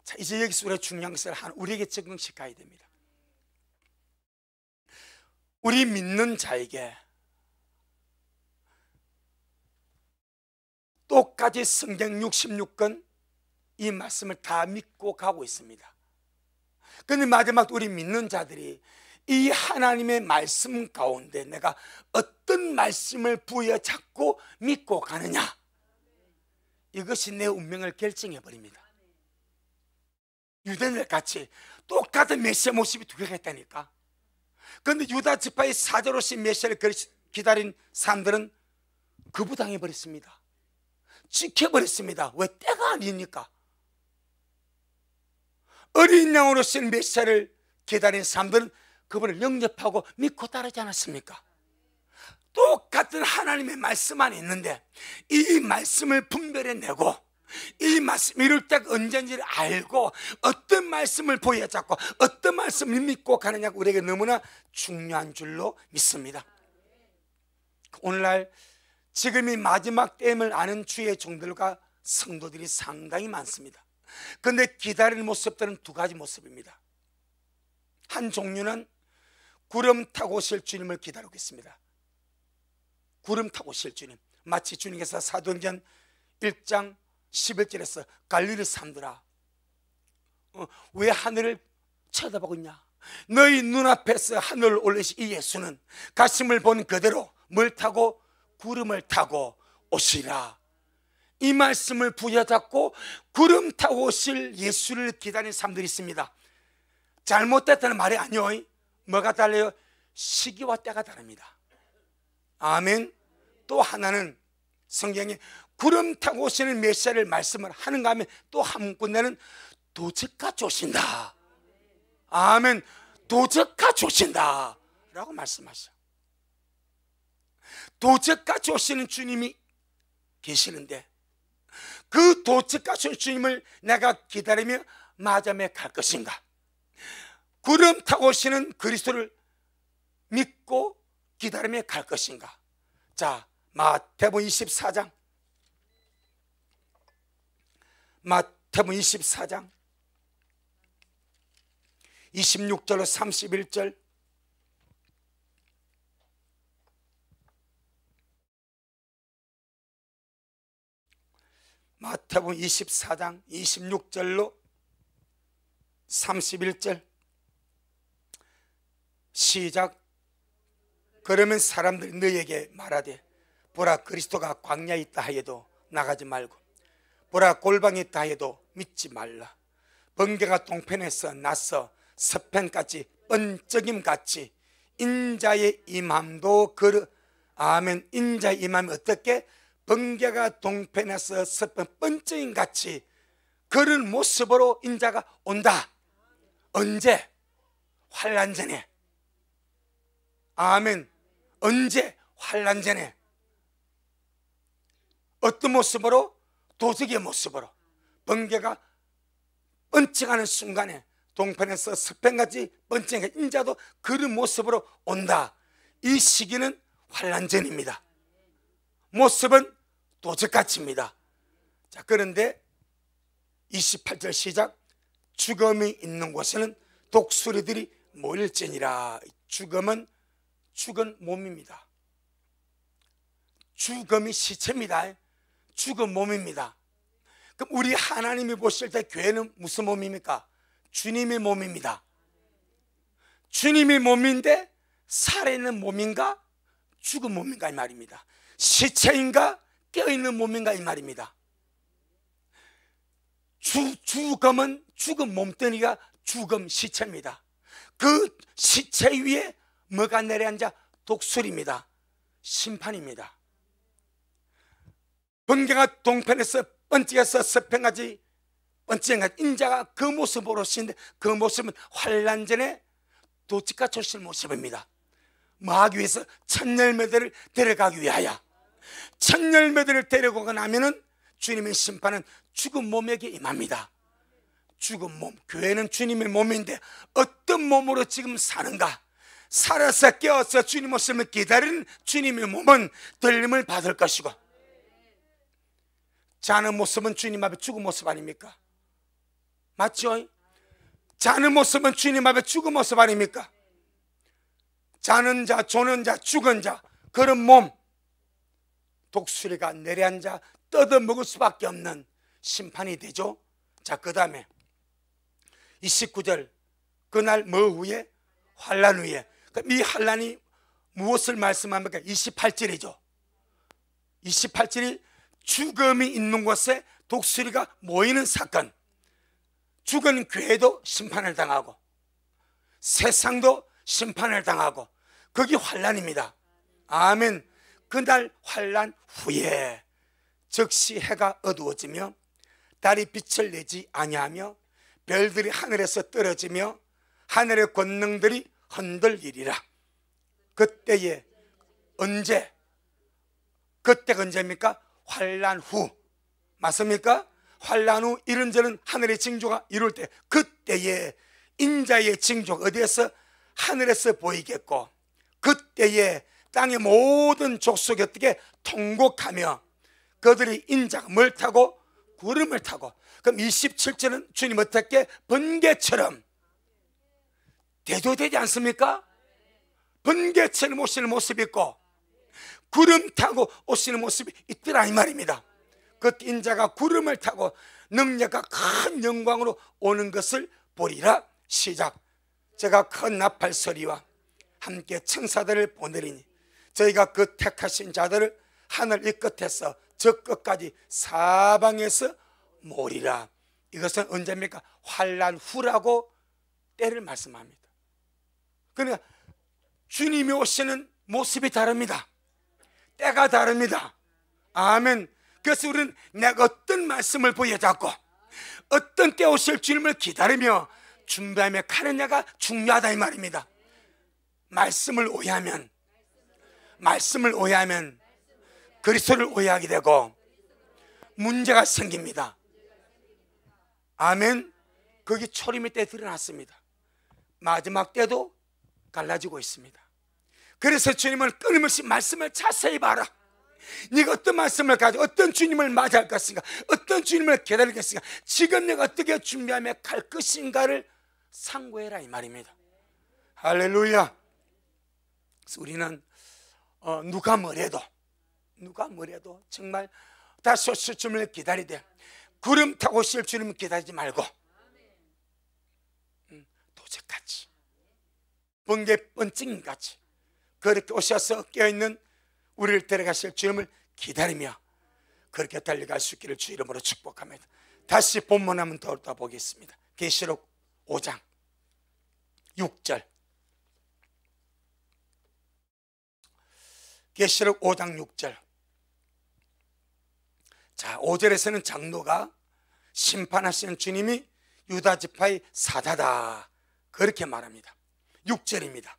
자, 이제 여기서 우리가 중요한 것을 우리에게 적용시켜야 됩니다. 우리 믿는 자에게 똑같이 성경 66권 이 말씀을 다 믿고 가고 있습니다. 그런데 마지막 우리 믿는 자들이 이 하나님의 말씀 가운데 내가 어떤 말씀을 부여잡고 믿고 가느냐, 이것이 내 운명을 결정해 버립니다. 유대인들 같이 똑같은 메시아 모습이 두 개가 있다니까. 그런데 유다 지파의 사자로신 메시아를 기다린 사람들은 거부당해 버렸습니다. 지켜버렸습니다. 왜? 때가 아니니까. 어린 양으로신 메시아를 기다린 사람들은 그분을 영접하고 믿고 따르지 않았습니까? 똑같은 하나님의 말씀만 있는데 이 말씀을 분별해내고 이 말씀 이룰 때가 언제인지를 알고 어떤 말씀을 보여잡고 어떤 말씀을 믿고 가느냐가 우리에게 너무나 중요한 줄로 믿습니다. 오늘날 지금이 마지막 때임을 아는 주의 종들과 성도들이 상당히 많습니다. 그런데 기다리는 모습들은 두 가지 모습입니다. 한 종류는 구름 타고 오실 주님을 기다리고 있습니다. 구름 타고 오실 주님, 마치 주님께서 사도행전 1장 11절에서 갈릴리 사람들아, 왜 하늘을 쳐다보고 있냐? 너희 눈앞에서 하늘을 올리신 이 예수는 가심을 본 그대로 뭘 타고? 구름을 타고 오시라. 이 말씀을 부여잡고 구름 타고 오실 예수를 기다리는 사람들이 있습니다. 잘못됐다는 말이 아니요. 뭐가 달라요? 시기와 때가 다릅니다. 아멘. 또 하나는 성경에 구름 타고 오시는 메시아를 말씀을 하는가 하면 또 한 군데는 도적같이 오신다. 아멘. 도적같이 오신다 라고 말씀하셔요. 도적같이 오시는 주님이 계시는데 그 도적같이 오시는 주님을 내가 기다리며 마점에 갈 것인가? 구름 타고 오시는 그리스도를 믿고 기다리며 갈 것인가? 자, 마태복음 24장 26절로 31절, 마태복음 24장 26절로 31절 시작. 그러면 사람들이 너희에게 말하되 보라, 그리스도가 광야에 있다 하여도 나가지 말고 보라, 골방에 있다 하여도 믿지 말라. 번개가 동편에서 나서 서편까지 번쩍임같이 인자의 임함도 아멘. 인자의 임함이 어떻게? 번개가 동편에서 서편 번쩍임같이 그런 모습으로 인자가 온다. 언제? 환난 전에. 아멘. 언제? 환난 전에. 어떤 모습으로? 도적의 모습으로. 번개가 번쩍하는 순간에 동편에서 서편같이 번쩍해 인자도 그런 모습으로 온다. 이 시기는 환난 전입니다. 모습은 도적같이입니다. 자, 그런데 28절 시작. 죽음이 있는 곳에는 독수리들이 모일지니라. 죽음은 죽은 몸입니다. 죽음이 시체입니다. 죽은 몸입니다. 그럼 우리 하나님이 보실 때 교회는 무슨 몸입니까? 주님의 몸입니다. 주님의 몸인데 살아있는 몸인가? 죽은 몸인가 이 말입니다. 시체인가? 깨어있는 몸인가 이 말입니다. 죽음은 죽은 몸뚱이가 죽음 시체입니다. 그 시체 위에 뭐가 내려앉아? 독수리입니다. 심판입니다. 번개가 동편에서 번쩍에서 서편까지 번쩍한 인자가 그 모습으로 오시는데 그 모습은 환난 전에 도치같이 오실 모습입니다. 뭐 하기 위해서 첫 열매들을 데려가기 위하여. 첫 열매들을 데려가고 나면은 주님의 심판은 죽은 몸에게 임합니다. 죽은 몸, 교회는 주님의 몸인데 어떤 몸으로 지금 사는가? 살아서 깨어서 주님 오심을 기다리는 주님의 몸은 들림을 받을 것이고, 자는 모습은 주님 앞에 죽은 모습 아닙니까? 맞죠? 자는 모습은 주님 앞에 죽은 모습 아닙니까? 자는 자, 조는 자, 죽은 자, 그런 몸, 독수리가 내려앉아 뜯어먹을 수밖에 없는 심판이 되죠. 자, 그 다음에 29절, 그날 뭐 후에? 환난 후에. 이 환난이 무엇을 말씀합니까? 28절이죠. 28절이 죽음이 있는 곳에 독수리가 모이는 사건. 죽은 교회도 심판을 당하고 세상도 심판을 당하고 그게 환난입니다. 아멘. 그날 환난 후에 즉시 해가 어두워지며 달이 빛을 내지 아니하며 별들이 하늘에서 떨어지며 하늘의 권능들이 흔들리리라. 그때에 언제? 그때가 언제입니까? 환난 후. 맞습니까? 환난 후 이런저런 하늘의 징조가 이룰 때, 그때에 인자의 징조가 어디에서? 하늘에서 보이겠고, 그때에 땅의 모든 족속이 어떻게 통곡하며 그들이 인자가 뭘 타고? 구름을 타고. 그럼 27절은 주님 어떻게? 번개처럼 대조되지 않습니까? 번개처럼 오시는 모습이 있고 구름 타고 오시는 모습이 있더라 이 말입니다. 그 인자가 구름을 타고 능력과 큰 영광으로 오는 것을 보리라. 시작. 제가 큰 나팔 소리와 함께 천사들을 보내리니 저희가 그 택하신 자들을 하늘 이 끝에서 저 끝까지 사방에서 모으리라. 이것은 언제입니까? 환난 후라고 때를 말씀합니다. 그러니까 주님이 오시는 모습이 다릅니다. 때가 다릅니다. 아멘. 그래서 우리는 내가 어떤 말씀을 보여잡고 어떤 때 오실 주님을 기다리며 준비하며 가느냐가 중요하다 이 말입니다. 말씀을 오해하면 그리스도를 오해하게 되고 문제가 생깁니다. 아멘. 거기 초림의 때 드러났습니다. 마지막 때도 갈라지고 있습니다. 그래서 주님은 끊임없이 말씀을 자세히 봐라. 네가 어떤 말씀을 가지고 어떤 주님을 맞이할 것인가, 어떤 주님을 기다릴 것인가, 지금 내가 어떻게 준비하며 갈 것인가를 상고해라 이 말입니다. 할렐루야. 그래서 우리는 누가 뭐래도 정말 다시 오실 주님을 기다리되 구름 타고 오실 주님을 기다리지 말고 도적같이 번개 번쩍이같이 그렇게 오셔서 깨어있는 우리를 데려가실 주님을 기다리며 그렇게 달려갈 수 있기를 주 이름으로 축복합니다. 다시 본문 한번 더 보겠습니다. 계시록 5장 6절. 계시록 5장 6절. 자, 5절에서는 장로가 심판하시는 주님이 유다 지파의 사자다 그렇게 말합니다. 6절입니다.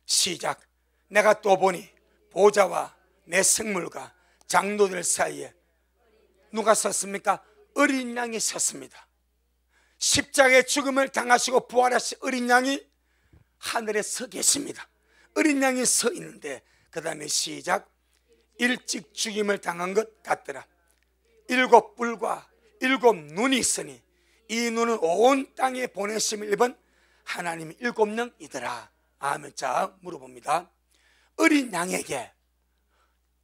시작. 내가 또 보니 보좌와 내 생물과 장로들 사이에 누가 섰습니까? 어린 양이 섰습니다. 십자가의 죽음을 당하시고 부활하신 어린 양이 하늘에 서 계십니다. 어린 양이 서 있는데 그 다음에 시작. 일찍 죽임을 당한 것 같더라. 7뿔과 7눈이 있으니 이 눈은 온 땅에 보내심을 입은 하나님의 7영이더라. 아멘. 자, 물어봅니다. 어린 양에게,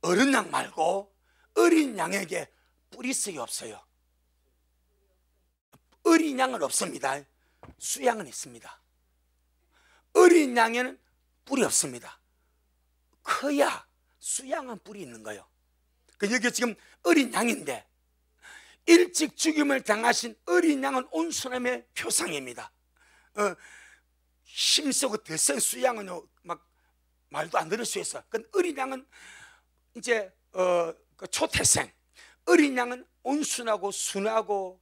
어른 양 말고 어린 양에게 뿔이 있어요, 없어요? 어린 양은 없습니다. 수양은 있습니다. 어린 양에는 뿔이 없습니다. 커야 수양은 뿔이 있는 거예요. 여기 지금 어린 양인데 일찍 죽임을 당하신 어린 양은 온순함의 표상입니다. 힘쓰고 더센 수양은 막 말도 안 들을 수 있어. 근데 어린 양은 이제 그 초태생, 어린 양은 온순하고 순하고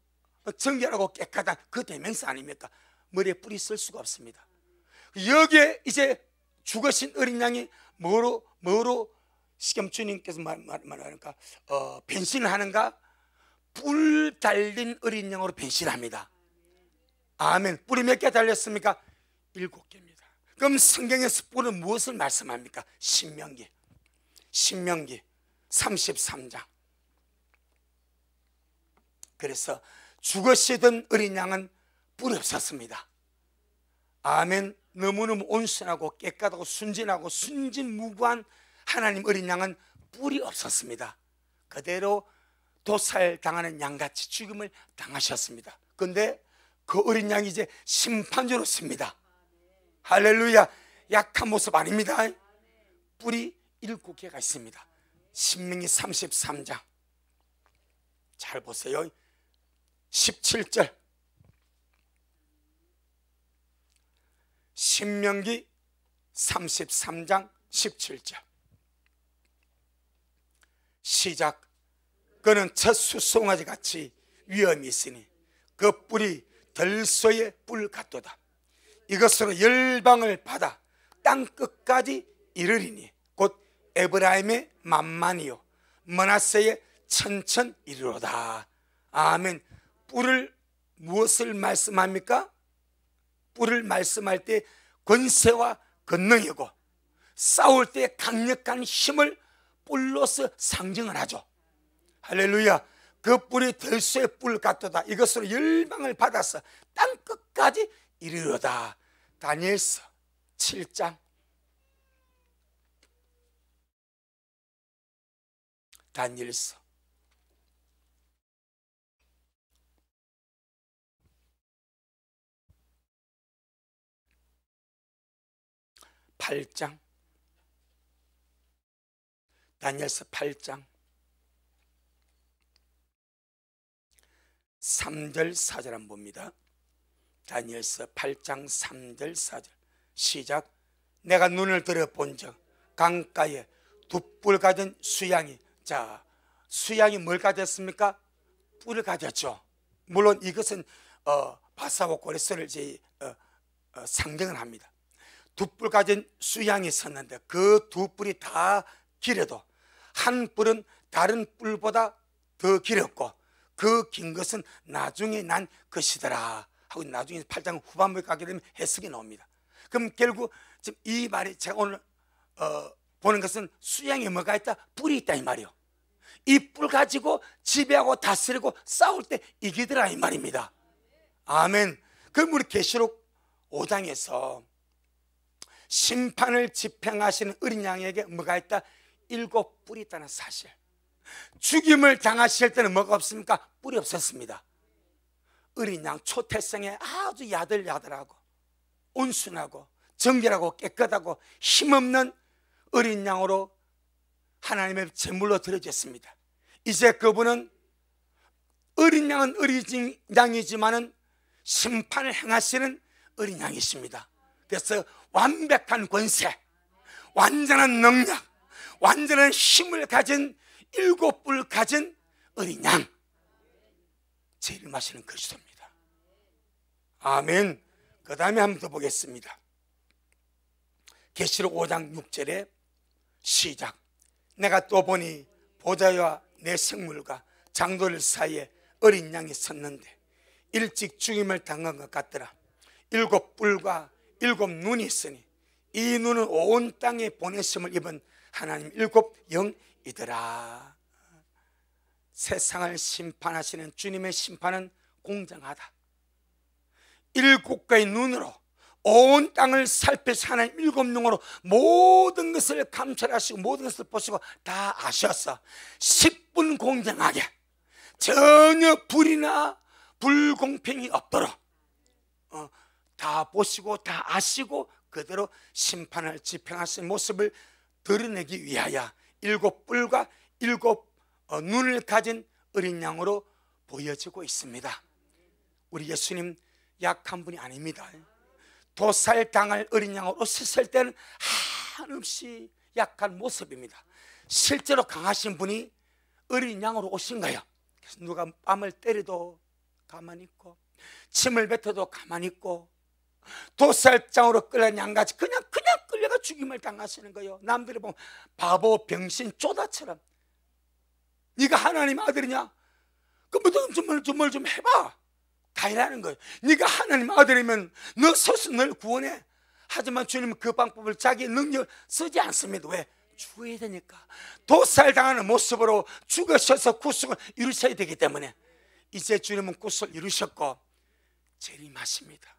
정결하고 깨끗한 그 대명사 아닙니까? 머리에 뿔이 쓸 수가 없습니다. 여기에 이제 죽으신 어린 양이 뭐로 시험 주님께서 말하니까 변신을 하는가? 뿔 달린 어린 양으로 변신합니다. 아멘. 뿔이 몇 개 달렸습니까? 7개입니다. 그럼 성경에서 뿔은 무엇을 말씀합니까? 신명기 33장. 그래서 죽으시던 어린 양은 뿔이 없었습니다. 아멘. 너무너무 온순하고 깨끗하고 순진하고 순진무구한 하나님 어린 양은 뿔이 없었습니다. 그대로 도살당하는 양같이 죽임을 당하셨습니다. 그런데 그 어린 양이 이제 심판주로 씁니다. 할렐루야. 약한 모습 아닙니다. 뿔이 7개가 있습니다. 신명기 33장 잘 보세요. 17절. 신명기 33장 17절 시작. 그는 첫 수송아지 같이 위엄이 있으니 그 뿔이 들소의 뿔 같도다. 이것으로 열방을 받아 땅 끝까지 이르리니 곧 에브라임의 만만이요 므낫세의 천천이르로다. 아멘. 뿔을 무엇을 말씀합니까? 뿔을 말씀할 때 권세와 권능이고 싸울 때 강력한 힘을 뿔로서 상징을 하죠. 할렐루야. 그 뿔이 들소의 뿔 같도다. 이것으로 열방을 받아서 땅 끝까지 이르러다. 다니엘서 7장. 다니엘서 8장. 다니엘서 8장 3절 4절 한번 봅니다. 다니엘서 8장 3절 4절 시작. 내가 눈을 들어 본즉 강가에 두 뿔 가진 수양이. 자, 수양이 뭘 가졌습니까? 뿔을 가졌죠. 물론 이것은 바사와 고레스를 이제 상징을 합니다. 두 뿔 가진 수양이 있었는데 그 두 뿔이 다 길어도 한 뿔은 다른 뿔보다 더 길었고 그 긴 것은 나중에 난 것이더라 하고 나중에 8장 후반부에 가게 되면 해석이 나옵니다. 그럼 결국 지금 이 말이 제가 오늘 보는 것은 수양에 뭐가 있다? 뿔이 있다 이 말이요. 이 뿔 가지고 지배하고 다스리고 싸울 때 이기더라 이 말입니다. 아멘. 그럼 우리 계시록 5장에서 심판을 집행하시는 어린 양에게 뭐가 있다? 7뿔이 있다는 사실. 죽임을 당하실 때는 뭐가 없습니까? 뿔이 없었습니다. 어린 양 초태생에 아주 야들야들하고 온순하고 정결하고 깨끗하고 힘없는 어린 양으로 하나님의 제물로 드려졌습니다. 이제 그분은 어린 양은 어린 양이지만은 심판을 행하시는 어린 양이십니다. 그래서 완벽한 권세, 완전한 능력, 완전한 힘을 가진 7뿔 가진 어린 양, 제 이름 하시는 그리스도입니다. 아멘. 그 다음에 한번 더 보겠습니다. 계시록 5장 6절에 시작. 내가 또 보니 보좌와 내 생물과 장돌 사이에 어린 양이 섰는데 일찍 죽임을 당한 것 같더라. 7뿔과 7눈이 있으니 이 눈은 온 땅에 보내심을 입은 하나님 일곱 영이더라. 세상을 심판하시는 주님의 심판은 공정하다. 일곱 가지 눈으로 온 땅을 살펴서 하나님 일곱 눈으로 모든 것을 감찰하시고 모든 것을 보시고 다 아셨어. 10분 공정하게 전혀 불이나 불공평이 없도록 다 보시고 다 아시고 그대로 심판을 집행하신 모습을 드러내기 위하여 일곱 뿔과 일곱 눈을 가진 어린 양으로 보여지고 있습니다. 우리 예수님 약한 분이 아닙니다. 도살당할 어린 양으로 오셨을 때는 한없이 약한 모습입니다. 실제로 강하신 분이 어린 양으로 오신 거예요. 그래서 누가 뺨을 때려도 가만히 있고 침을 뱉어도 가만히 있고 도살장으로 끌려간 양같이 그냥 끌려가 죽임을 당하시는 거예요. 남들이 보면 바보, 병신, 쪼다처럼. 네가 하나님 아들이냐? 그럼 좀 해봐. 다 이라는 거예요. 네가 하나님 아들이면 너 스스로 널 구원해. 하지만 주님은 그 방법을 자기 능력을 쓰지 않습니다. 왜? 죽어야 되니까. 도살당하는 모습으로 죽으셔서 구속을 이루셔야 되기 때문에 이제 주님은 구속을 이루셨고 재림하십니다.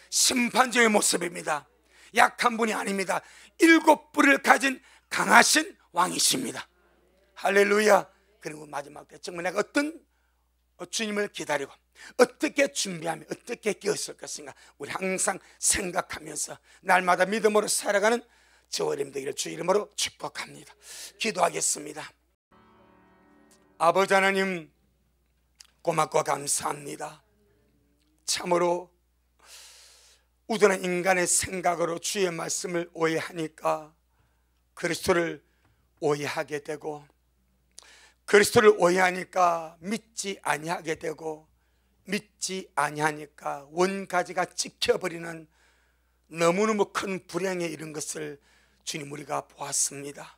심판적인 모습입니다. 약한 분이 아닙니다. 일곱 뿔을 가진 강하신 왕이십니다. 할렐루야. 그리고 마지막 때 정말 내가 어떤 주님을 기다리고 어떻게 준비하며 어떻게 깨었을 것인가 우리 항상 생각하면서 날마다 믿음으로 살아가는 저 어린 되기를 주 이름으로 축복합니다. 기도하겠습니다. 아버지 하나님 고맙고 감사합니다. 참으로 우둔한 인간의 생각으로 주의 말씀을 오해하니까 그리스도를 오해하게 되고 그리스도를 오해하니까 믿지 아니하게 되고 믿지 아니하니까 원가지가 찍혀버리는 너무너무 큰 불행에 이른 것을 주님 우리가 보았습니다.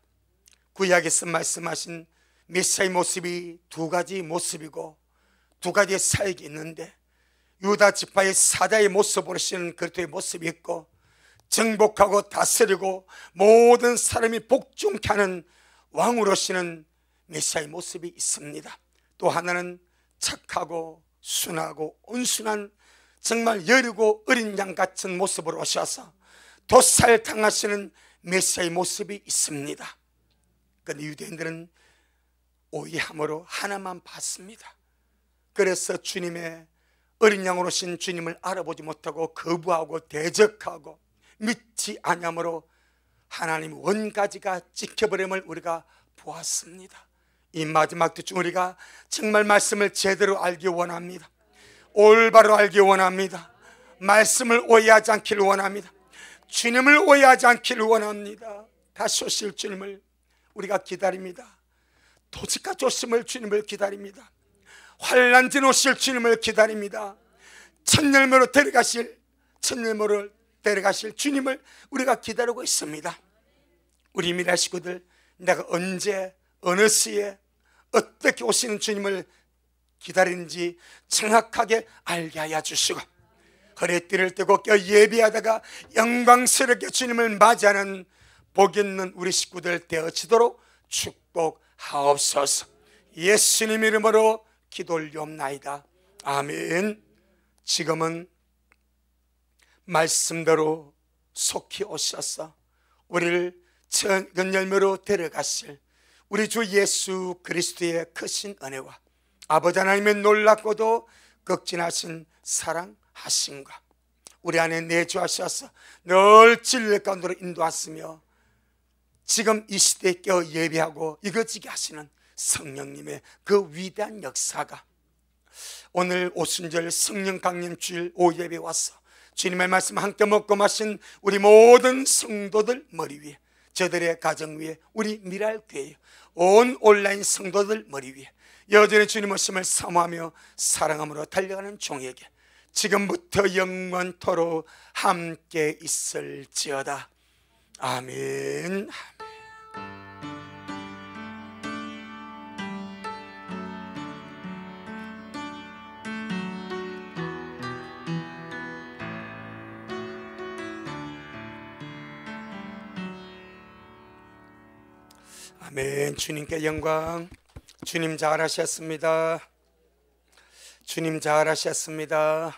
구약에서 말씀하신 메시아의 모습이 두 가지 모습이고 두 가지의 사역이 있는데 유다 지파의 사자의 모습으로 시는 그리스도의 모습이 있고 정복하고 다스리고 모든 사람이 복종케 하는 왕으로 시는 메시아의 모습이 있습니다. 또 하나는 착하고 순하고 온순한 정말 여리고 어린 양 같은 모습으로 오셔서 도살당하시는 메시아의 모습이 있습니다. 그런데 유대인들은 오해함으로 하나만 봤습니다. 그래서 주님의 어린 양으로 오신 주님을 알아보지 못하고 거부하고 대적하고 믿지 아니함으로 하나님 원가지가 찍혀버림을 우리가 보았습니다. 이 마지막 때쯤 우리가 정말 말씀을 제대로 알기 원합니다. 올바로 알기 원합니다. 말씀을 오해하지 않기를 원합니다. 주님을 오해하지 않기를 원합니다. 다시 오실 주님을 우리가 기다립니다. 도지까지 오심을 주님을 기다립니다. 환난진 오실 주님을 기다립니다. 천열매로 데려가실 주님을 우리가 기다리고 있습니다. 우리 미래 식구들 내가 언제 어느 시에 어떻게 오시는 주님을 기다리는지 정확하게 알게 하여 주시고 허리띠를 떼고 껴 예비하다가 영광스럽게 주님을 맞이하는 복 있는 우리 식구들 되어지도록 축복하옵소서. 예수님 이름으로 기도 올리옵나이다. 아멘. 지금은 말씀대로 속히 오셔서 우리를 천근 열매로 데려가실 우리 주 예수 그리스도의 크신 은혜와 아버지 하나님의 놀랍고도 극진하신 사랑하심과 우리 안에 내주하셔서 늘 진리 가운데로 인도하시며 지금 이 시대에 깨어 예배하고 이거지게 하시는 성령님의 그 위대한 역사가 오늘 오순절 성령 강림 주일 오예배 와서 주님의 말씀 함께 먹고 마신 우리 모든 성도들 머리 위에 저들의 가정 위에 우리 미랄교회 온 온라인 성도들 머리 위에 여전히 주님 오심을 사모하며 사랑함으로 달려가는 종에게 지금부터 영원토록 함께 있을지어다. 아멘. 아멘. 주님께 영광. 주님 잘하셨습니다. 주님 잘하셨습니다.